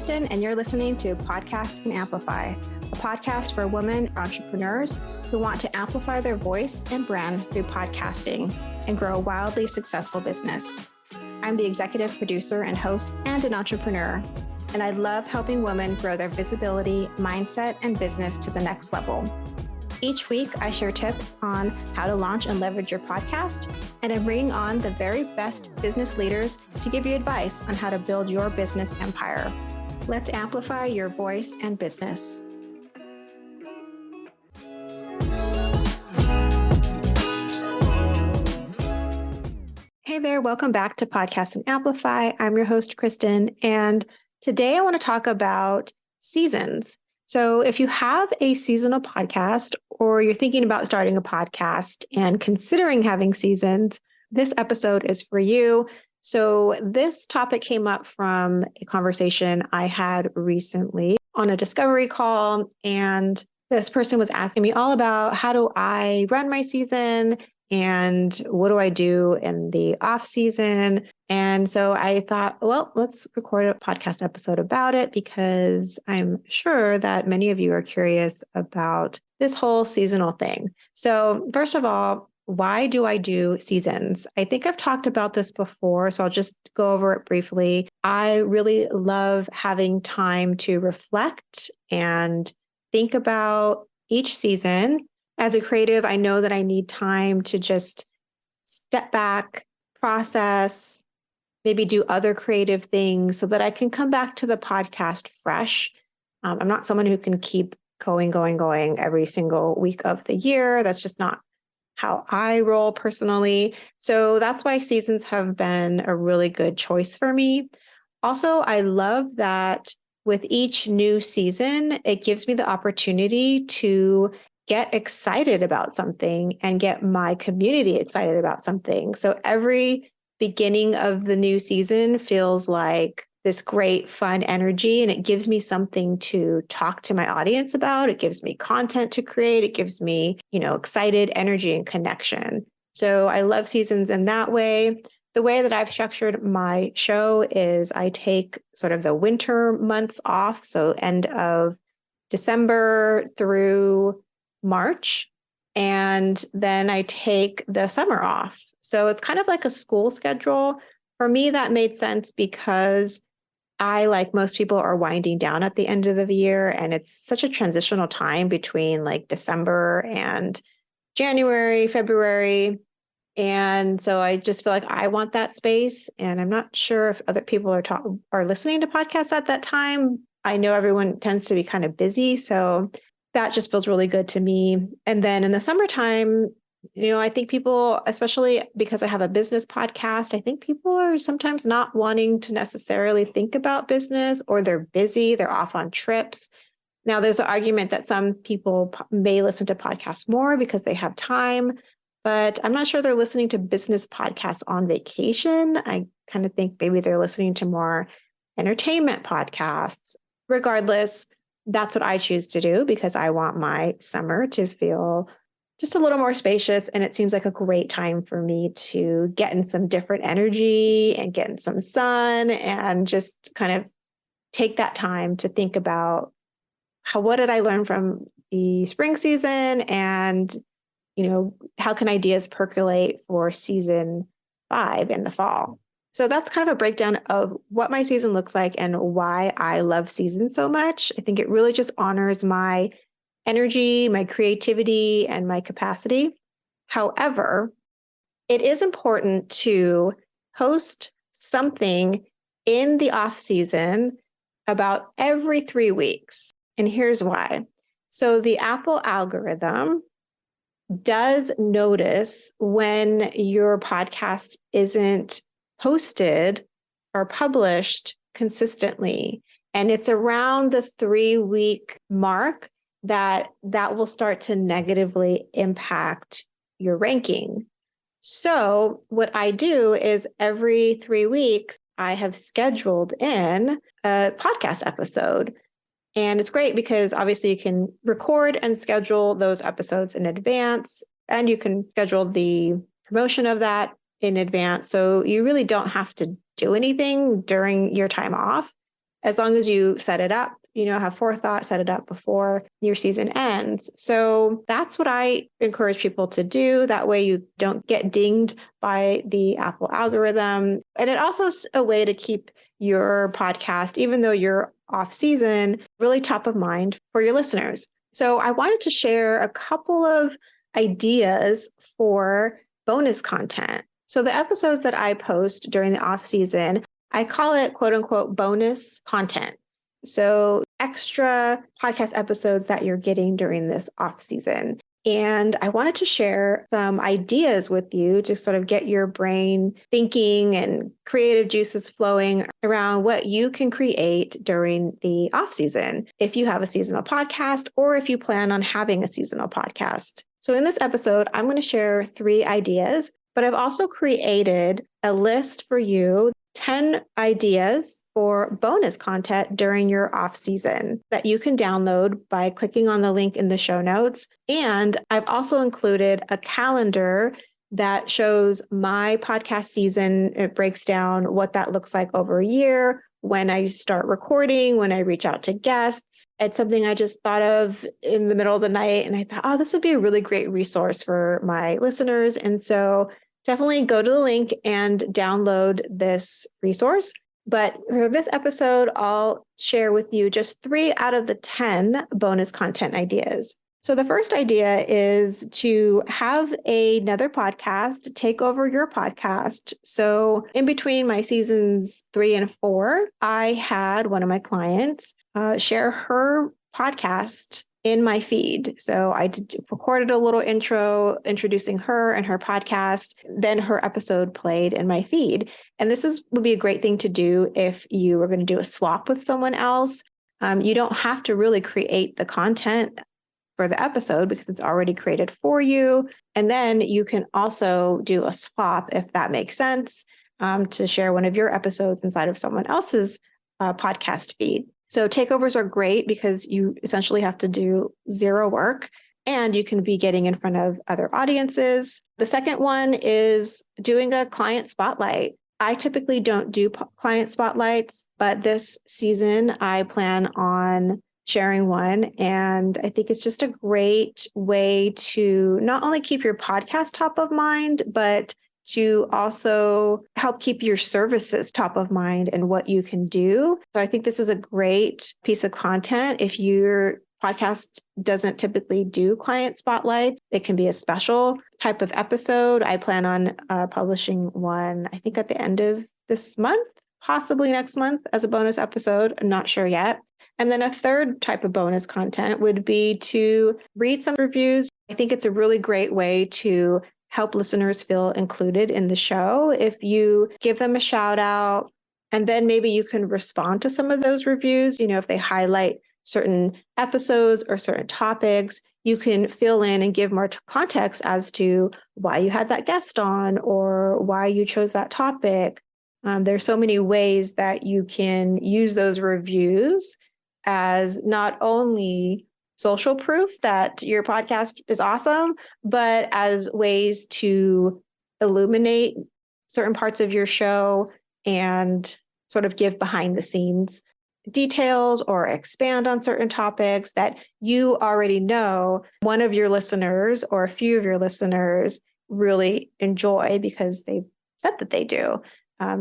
Kristen, and you're listening to Podcast and Amplify, a podcast for women entrepreneurs who want to amplify their voice and brand through podcasting and grow a wildly successful business. I'm the executive producer and host and an entrepreneur, and I love helping women grow their visibility, mindset, and business to the next level. Each week, I share tips on how to launch and leverage your podcast, and I'm bringing on the very best business leaders to give you advice on how to build your business empire. Let's amplify your voice and business. Hey there, welcome back to Podcast and Amplify. I'm your host, Kristen, and today I want to talk about seasons. So if you have a seasonal podcast or you're thinking about starting a podcast and considering having seasons, this episode is for you. So this topic came up from a conversation I had recently on a discovery call, and this person was asking me all about how do I run my season and what do I do in the off season? And so I thought, well, let's record a podcast episode about it because I'm sure that many of you are curious about this whole seasonal thing. So first of all, why do I do seasons? I think I've talked about this before, so I'll just go over it briefly. I really love having time to reflect and think about each season. As a creative, I know that I need time to just step back, process, maybe do other creative things so that I can come back to the podcast fresh. I'm not someone who can keep going every single week of the year. That's just not how I roll personally. So that's why seasons have been a really good choice for me. Also, I love that with each new season, it gives me the opportunity to get excited about something and get my community excited about something. So every beginning of the new season feels like this great fun energy, and it gives me something to talk to my audience about. It gives me content to create. It gives me, excited energy and connection. So I love seasons in that way. The way that I've structured my show is I take sort of the winter months off. So end of December through March, and then I take the summer off. So it's kind of like a school schedule. For me, that made sense because I, like most people, are winding down at the end of the year, and it's such a transitional time between like December and January, February. And so I just feel like I want that space. And I'm not sure if other people are listening to podcasts at that time. I know everyone tends to be kind of busy, so that just feels really good to me. And then in the summertime, I think people, especially because I have a business podcast, I think people are sometimes not wanting to necessarily think about business, or they're busy, they're off on trips. Now, there's an argument that some people may listen to podcasts more because they have time, but I'm not sure they're listening to business podcasts on vacation. I kind of think maybe they're listening to more entertainment podcasts. Regardless, that's what I choose to do because I want my summer to feel just a little more spacious. And it seems like a great time for me to get in some different energy and get in some sun and just kind of take that time to think about what did I learn from the spring season, and, how can ideas percolate for season 5 in the fall. So that's kind of a breakdown of what my season looks like and why I love seasons so much. I think it really just honors my energy, my creativity, and my capacity. However, it is important to post something in the off season about every 3 weeks. And here's why. So the Apple algorithm does notice when your podcast isn't posted or published consistently. And it's around the 3-week mark that will start to negatively impact your ranking. So what I do is every 3 weeks, I have scheduled in a podcast episode. And it's great because obviously you can record and schedule those episodes in advance, and you can schedule the promotion of that in advance. So you really don't have to do anything during your time off. as long as you set it up, have forethought, set it up before your season ends. So that's what I encourage people to do. That way you don't get dinged by the Apple algorithm. And it also is a way to keep your podcast, even though you're off season, really top of mind for your listeners. So I wanted to share a couple of ideas for bonus content. So the episodes that I post during the off season, I call it quote unquote bonus content. So extra podcast episodes that you're getting during this off season. And I wanted to share some ideas with you to sort of get your brain thinking and creative juices flowing around what you can create during the off season if you have a seasonal podcast or if you plan on having a seasonal podcast. So in this episode, I'm going to share 3 ideas, but I've also created a list for you, 10 ideas for bonus content during your off season that you can download by clicking on the link in the show notes. And I've also included a calendar that shows my podcast season. It breaks down what that looks like over a year, when I start recording, when I reach out to guests. It's something I just thought of in the middle of the night. And I thought, oh, this would be a really great resource for my listeners. And so definitely go to the link and download this resource. But for this episode, I'll share with you just 3 out of the 10 bonus content ideas. So the first idea is to have another podcast take over your podcast. So in between my seasons 3 and 4, I had one of my clients share her podcast in my feed. So I recorded a little intro introducing her and her podcast. Then her episode played in my feed. And this would be a great thing to do if you were going to do a swap with someone else. You don't have to really create the content for the episode because it's already created for you. And then you can also do a swap if that makes sense, to share one of your episodes inside of someone else's podcast feed. So takeovers are great because you essentially have to do 0 work and you can be getting in front of other audiences. The second one is doing a client spotlight. I typically don't do client spotlights, but this season I plan on sharing one. And I think it's just a great way to not only keep your podcast top of mind, but to also help keep your services top of mind and what you can do. So I think this is a great piece of content. If your podcast doesn't typically do client spotlights, it can be a special type of episode. I plan on publishing one, I think at the end of this month, possibly next month as a bonus episode. I'm not sure yet. And then a third type of bonus content would be to read some reviews. I think it's a really great way to help listeners feel included in the show. If you give them a shout out, and then maybe you can respond to some of those reviews, if they highlight certain episodes or certain topics, you can fill in and give more context as to why you had that guest on or why you chose that topic. There's so many ways that you can use those reviews as not only social proof that your podcast is awesome, but as ways to illuminate certain parts of your show and sort of give behind the scenes details or expand on certain topics that you already know one of your listeners or a few of your listeners really enjoy because they've said that they do.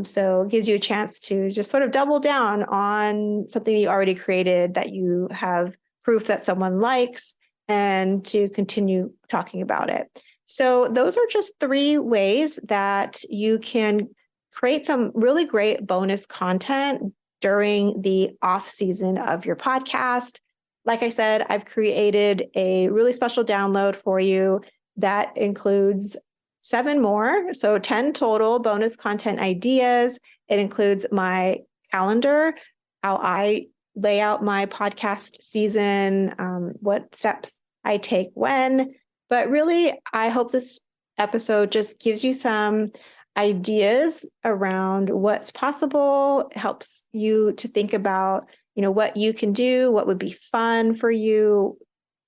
So it gives you a chance to just sort of double down on something you already created that you have proof that someone likes and to continue talking about it. So those are just 3 ways that you can create some really great bonus content during the off season of your podcast. Like I said, I've created a really special download for you that includes 7 more, so 10 total bonus content ideas. It includes my calendar, how I lay out my podcast season, what steps I take when. But really, I hope this episode just gives you some ideas around what's possible, helps you to think about, what you can do, what would be fun for you.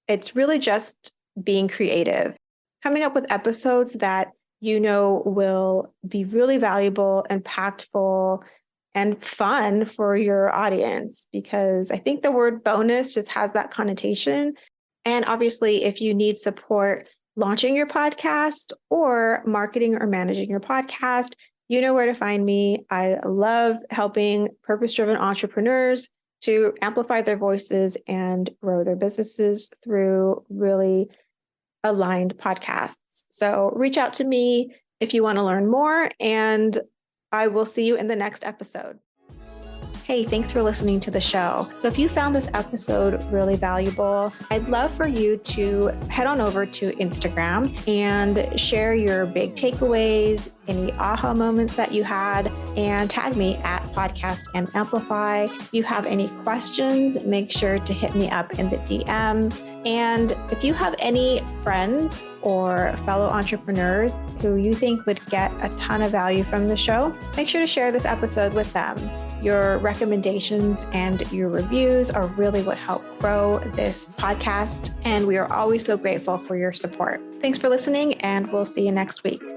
It's really just being creative, coming up with episodes that will be really valuable, impactful, and fun for your audience, because I think the word bonus just has that connotation. And obviously, if you need support launching your podcast or marketing or managing your podcast, you know where to find me. I love helping purpose-driven entrepreneurs to amplify their voices and grow their businesses through really aligned podcasts. So reach out to me if you want to learn more, and I will see you in the next episode. Hey, thanks for listening to the show. So if you found this episode really valuable, I'd love for you to head on over to Instagram and share your big takeaways, any aha moments that you had, and tag me at Podcast and Amplify. If you have any questions, make sure to hit me up in the DMs. And if you have any friends or fellow entrepreneurs who you think would get a ton of value from the show, make sure to share this episode with them. Your recommendations and your reviews are really what help grow this podcast, and we are always so grateful for your support. Thanks for listening, and we'll see you next week.